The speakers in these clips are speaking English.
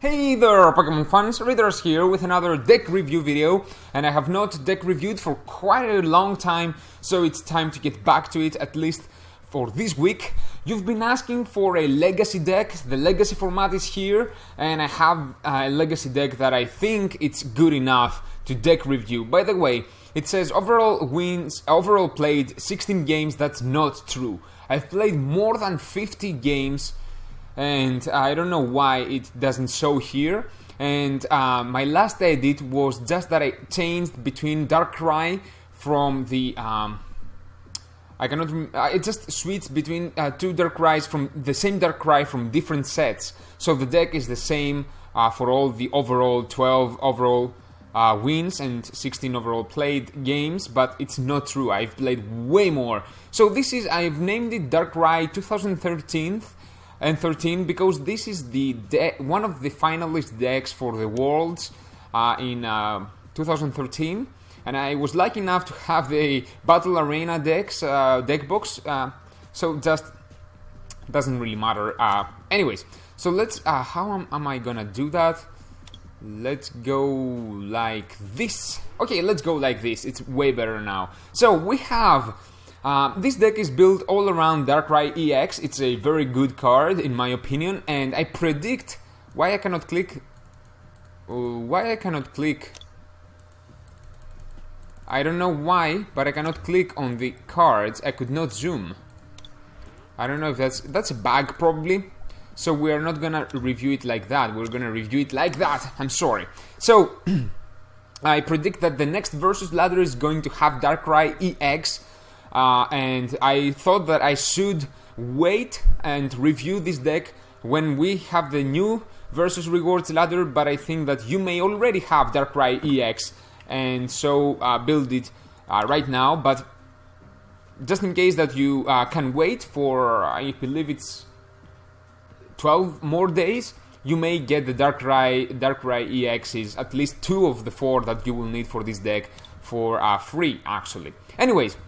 Hey there, Pokemon fans, Readers here with another deck review video, and I have not deck reviewed for quite a long time, so it's time to get back to it, at least for this week. You've been asking for a legacy deck. The legacy format is here, and I have a legacy deck that I think it's good enough to deck review. By the way, it says overall played 16 games. That's not true. I've played more than 50 games, and I don't know why it doesn't show here. And my last edit was just that I changed between Darkrai from the it just switched between two Darkrai's from the same Darkrai from different sets. So the deck is the same for all the overall 12 overall wins and 16 overall played games, but it's not true. I've played way more. So I've named it Darkrai 2013 and 13 because this is the one of the finalist decks for the Worlds in 2013, and I was lucky enough to have the Battle Arena deck box, so just doesn't really matter. Anyways, so let's how am I gonna do that? Let's go like this. Okay, let's go like this. It's way better now. So we have this deck is built all around Darkrai EX. It's a very good card in my opinion, and I predict why I cannot click. I don't know why, but I cannot click on the cards. I could not zoom. I don't know if that's a bug probably. So we are not gonna review it like that. We're gonna review it like that. I'm sorry. So I predict that the next versus ladder is going to have Darkrai EX. And I thought that I should wait and review this deck when we have the new versus rewards ladder, but I think that you may already have Darkrai EX, and so build it right now. But just in case that you can wait for, I believe it's 12 more days, you may get the Darkrai EXs, at least 2 of the 4 that you will need for this deck for free actually. Anyways,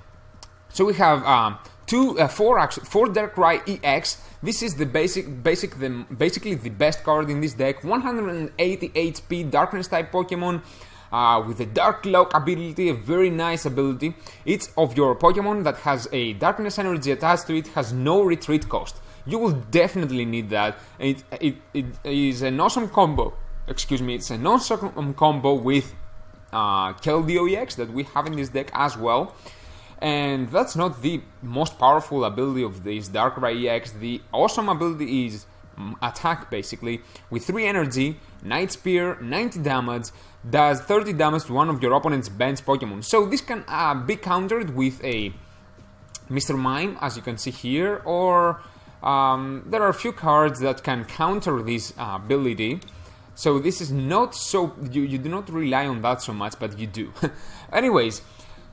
so we have four Darkrai EX. This is the basically the best card in this deck. 180 HP Darkness type Pokemon with a Dark Lock ability, a very nice ability. Each of your Pokemon that has a Darkness energy attached to it has no retreat cost. You will definitely need that. It is an awesome combo. Excuse me, it's an awesome combo with Keldeo EX that we have in this deck as well. And that's not the most powerful ability of this Darkrai EX. The awesome ability is attack, basically, with 3 energy, Night Spear, 90 damage, does 30 damage to one of your opponent's bench Pokemon. So this can be countered with a Mr. Mime, as you can see here, or there are a few cards that can counter this ability. So this is not so, you do not rely on that so much, but you do. Anyways,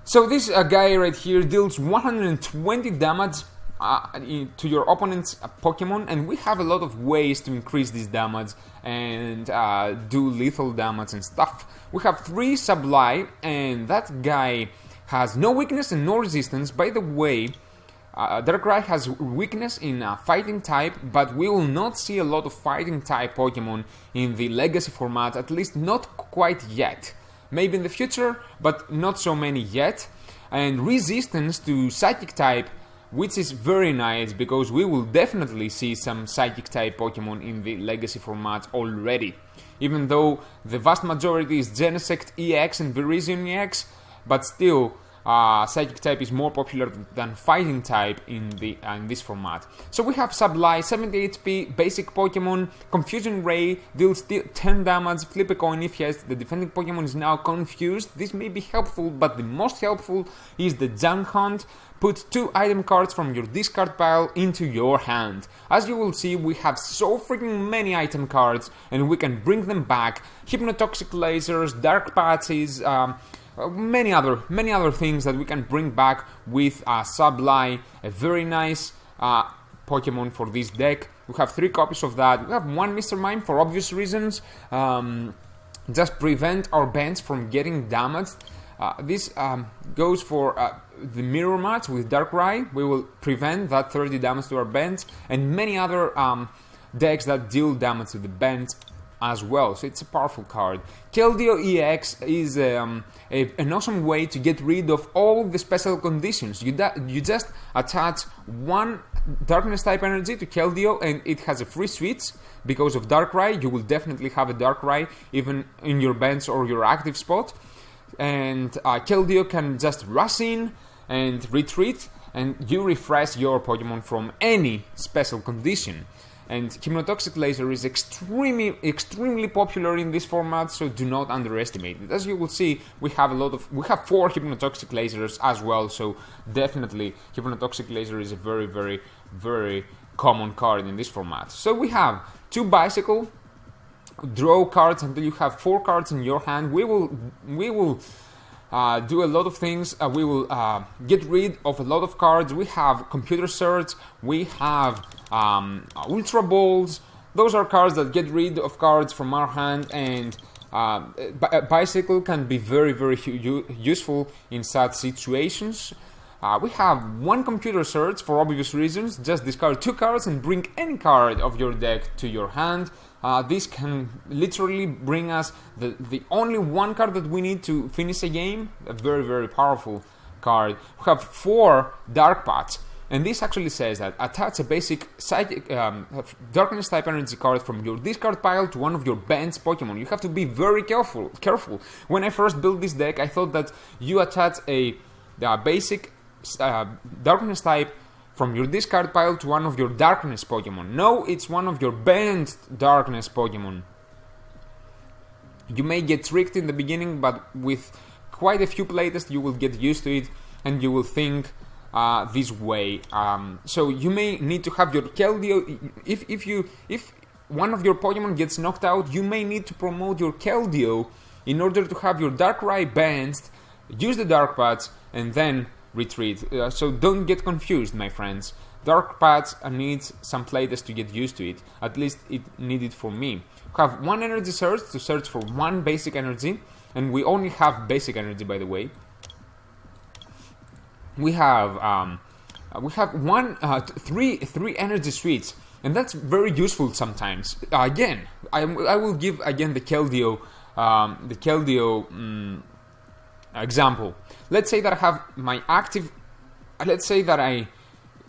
so this guy right here deals 120 damage to your opponent's Pokemon, and we have a lot of ways to increase this damage and do lethal damage and stuff. We have 3 Sublime, and that guy has no weakness and no resistance. By the way, Darkrai has weakness in fighting type, but we will not see a lot of fighting type Pokemon in the legacy format, at least not quite yet. Maybe in the future, but not so many yet. And resistance to Psychic type, which is very nice because we will definitely see some Psychic type Pokemon in the Legacy format already. Even though the vast majority is Genesect EX and Virizion EX, but still Psychic type is more popular than Fighting type in this format. So we have Sublime, 70 HP, basic Pokemon, Confusion Ray, deals 10 damage, flip a coin if yes, the defending Pokemon is now confused. This may be helpful, but the most helpful is the Junk Hunt. Put 2 item cards from your discard pile into your hand. As you will see, we have so freaking many item cards, and we can bring them back. Hypnotoxic Lasers, Dark Patches, many other things that we can bring back with Sublime, a very nice Pokemon for this deck. We have 3 copies of that. We have 1 Mr. Mime for obvious reasons. Just prevent our bench from getting damaged. This goes for the mirror match with Darkrai. We will prevent that 30 damage to our bench, and many other decks that deal damage to the bench as well, so it's a powerful card. Keldeo EX is an awesome way to get rid of all the special conditions. You just attach one Darkness type energy to Keldeo and it has a free switch. Because of Darkrai, you will definitely have a Darkrai even in your bench or your active spot. And Keldeo can just rush in and retreat, and you refresh your Pokemon from any special condition. And Hypnotoxic Laser is extremely popular in this format, so do not underestimate it. As you will see, we have 4 Hypnotoxic Lasers as well, so definitely Hypnotoxic Laser is a very common card in this format. So we have 2 Bicycle, draw cards until you have 4 cards in your hand. We will do a lot of things. We will get rid of a lot of cards. We have Computer Search, we have Ultra Balls. Those are cards that get rid of cards from our hand, and Bicycle can be very useful in such situations. We have 1 Computer Search for obvious reasons. Just discard 2 cards and bring any card of your deck to your hand. This can literally bring us the only 1 card that we need to finish a game. A very powerful card. We have 4 Dark Paths, and this actually says that attach a basic psychic Darkness type energy card from your discard pile to one of your bench Pokemon. You have to be very careful. When I first built this deck, I thought that you attach a basic Darkness type from your discard pile to one of your Darkness Pokemon. No, it's one of your banned Darkness Pokemon. You may get tricked in the beginning, but with quite a few playtests you will get used to it and you will think this way. So you may need to have your Keldeo. If one of your Pokemon gets knocked out, you may need to promote your Keldeo in order to have your Darkrai banned, use the Dark Paths, and then retreat. So don't get confused, my friends. Dark Paths needs some playtest to get used to it. At least it needed for me. We have 1 energy search to search for 1 basic energy, and we only have basic energy, by the way. We have 3 energy suites, and that's very useful sometimes. Again, I will give again the Keldeo example. Let's say that I have my active. Let's say that I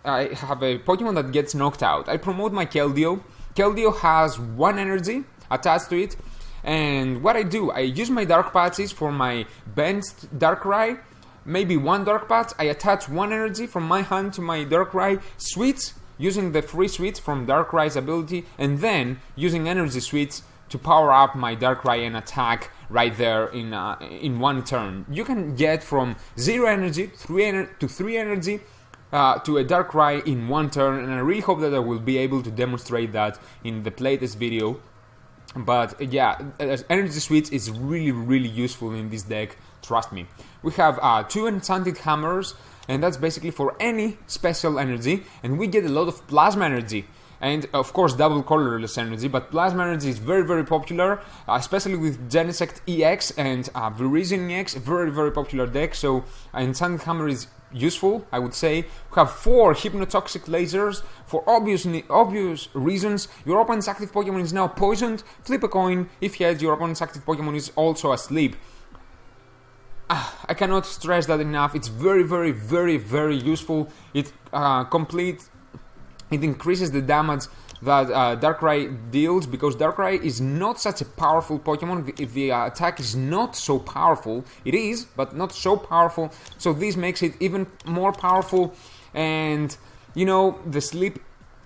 have a Pokemon that gets knocked out. I promote my Keldeo. Keldeo has 1 energy attached to it, and what I do, I use my Dark Patches for my benched Darkrai. Maybe 1 Dark Patch. I attach 1 energy from my hand to my Darkrai. Switch using the free switch from Darkrai's ability, and then using energy switch to power up my Darkrai and attack right there in 1 turn. You can get from 0 energy to 3 energy to a Darkrai in 1 turn, and I really hope that I will be able to demonstrate that in the playtest video. But yeah, energy switch is really useful in this deck, trust me. We have 2 enchanted hammers, and that's basically for any special energy, and we get a lot of plasma energy. And of course double colorless energy, but plasma energy is very popular, especially with Genesect EX and Virizion EX, very popular deck. So Enchanted Hammer is useful, I would say. We have 4 Hypnotoxic Lasers for obvious reasons. Your opponent's active Pokemon is now poisoned. Flip a coin. If yes, your opponent's active Pokemon is also asleep. I cannot stress that enough. It's very useful. It increases the damage that Darkrai deals, because Darkrai is not such a powerful Pokemon. If the attack is not so powerful, it is, but not so powerful. So this makes it even more powerful. And you know, the sleep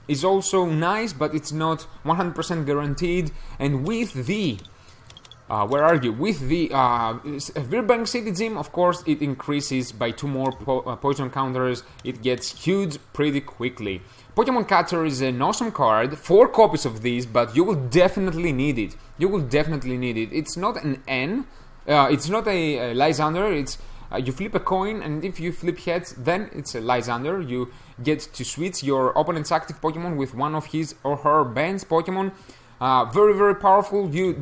is also nice, but it's not 100% guaranteed. And with the with the Virbank City Gym, of course, it increases by 2 more poison counters. It gets huge pretty quickly. Pokemon Catcher is an awesome card. 4 copies of these, but you will definitely need it. It's not an N. It's not a Lysander. It's you flip a coin, and if you flip heads, then it's a Lysander. You get to switch your opponent's active Pokemon with one of his or her bench Pokemon. Very powerful. You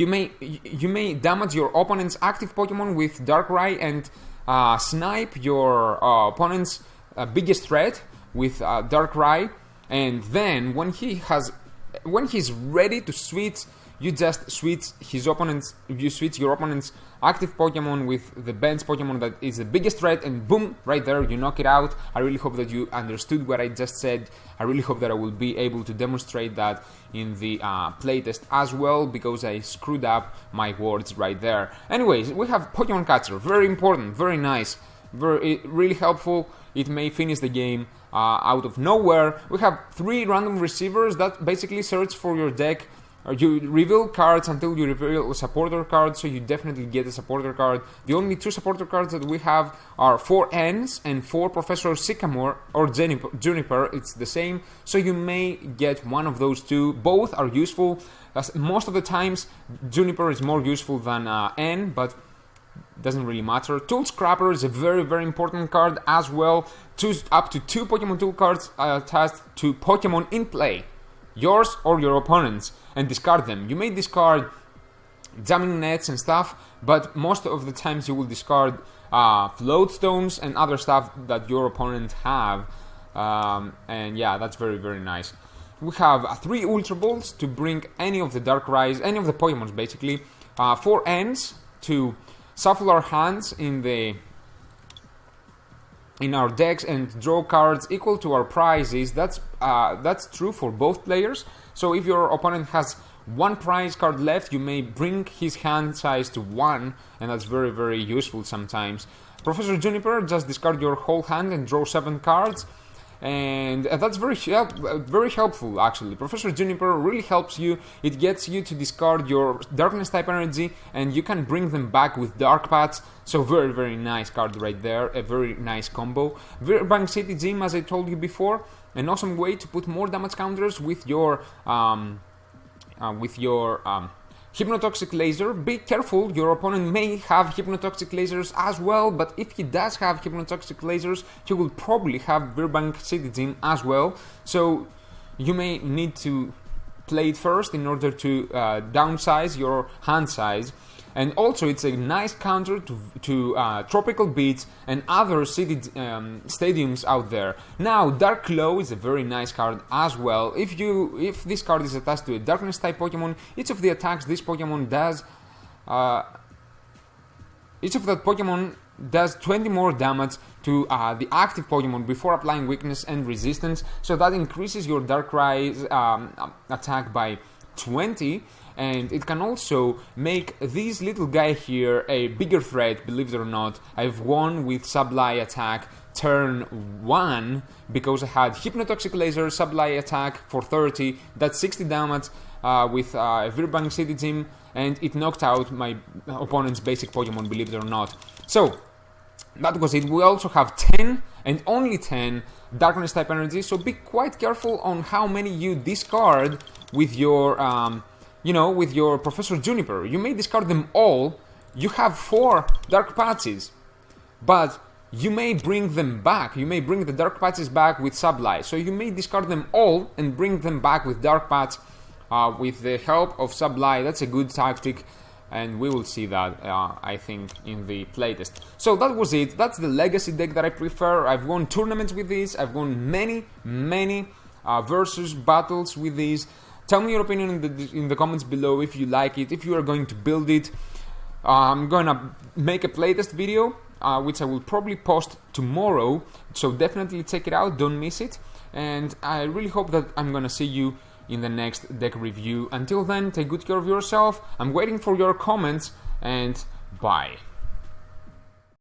may damage your opponent's active Pokemon with Darkrai and snipe your opponent's biggest threat with Darkrai, and then when he has when he's ready to switch, you just switch his opponent's. You switch your opponent's active Pokemon with the bench Pokemon that is the biggest threat, and boom, right there, you knock it out. I really hope that you understood what I just said. I really hope that I will be able to demonstrate that in the playtest as well, because I screwed up my words right there. Anyways, we have Pokemon Catcher, very important, very nice, really helpful. It may finish the game out of nowhere. We have 3 random receivers that basically search for your deck. You reveal cards until you reveal a supporter card, so you definitely get a supporter card. The only 2 supporter cards that we have are 4 Ns and 4 Professor Sycamore or Juniper. It's the same, so you may get one of those 2. Both are useful. Most of the times, Juniper is more useful than N, but doesn't really matter. Tool Scrapper is a very, very important card as well. Up to 2 Pokemon Tool cards attached to Pokemon in play, yours or your opponent's, and discard them. You may discard jamming nets and stuff, but most of the times you will discard float stones and other stuff that your opponent have, and yeah, that's very, very nice. We have 3 Ultra Balls to bring any of the Darkrai's, any of the Pokemons basically, 4 Ends to shuffle our hands in our decks and draw cards equal to our prizes. That's true for both players. So if your opponent has 1 prize card left, you may bring his hand size to 1, and that's very, very useful sometimes. Professor Juniper, just discard your whole hand and draw 7 cards, and that's very helpful actually. Professor Juniper really helps you. It gets you to discard your Darkness type energy, and you can bring them back with Dark Patch. So very, very nice card right there, a very nice combo. Virbank City Gym, as I told you before, an awesome way to put more damage counters with your Hypnotoxic Laser. Be careful, your opponent may have Hypnotoxic Lasers as well, but if he does have Hypnotoxic Lasers, he will probably have Virbank City Gym as well. So you may need to play it first in order to downsize your hand size. And also, it's a nice counter to Tropical Beach and other city stadiums out there. Now, Dark Claw is a very nice card as well. If this card is attached to a Darkness type Pokemon, each of the attacks this Pokemon does, each of that Pokemon does 20 more damage to the active Pokemon before applying weakness and resistance. So that increases your Darkrai's attack by 20. And it can also make this little guy here a bigger threat, believe it or not. I've won with Sublime Attack turn 1 because I had Hypnotoxic Laser, Sublime Attack for 30, that's 60 damage with Virbank City Gym, and it knocked out my opponent's basic Pokemon, believe it or not. So, that was it. We also have 10, and only 10, Darkness type energy, so be quite careful on how many you discard with your... with your Professor Juniper. You may discard them all. You have 4 Dark Patches, but you may bring them back. You may bring the Dark Patches back with Sublime. So you may discard them all and bring them back with Dark Patch with the help of Sublime. That's a good tactic, and we will see that, I think, in the playtest. So that was it. That's the Legacy deck that I prefer. I've won tournaments with this. I've won many versus battles with these. Tell me your opinion in the comments below if you like it, if you are going to build it. I'm gonna make a playtest video, which I will probably post tomorrow, so definitely check it out, don't miss it. And I really hope that I'm gonna see you in the next deck review. Until then, take good care of yourself. I'm waiting for your comments, and bye.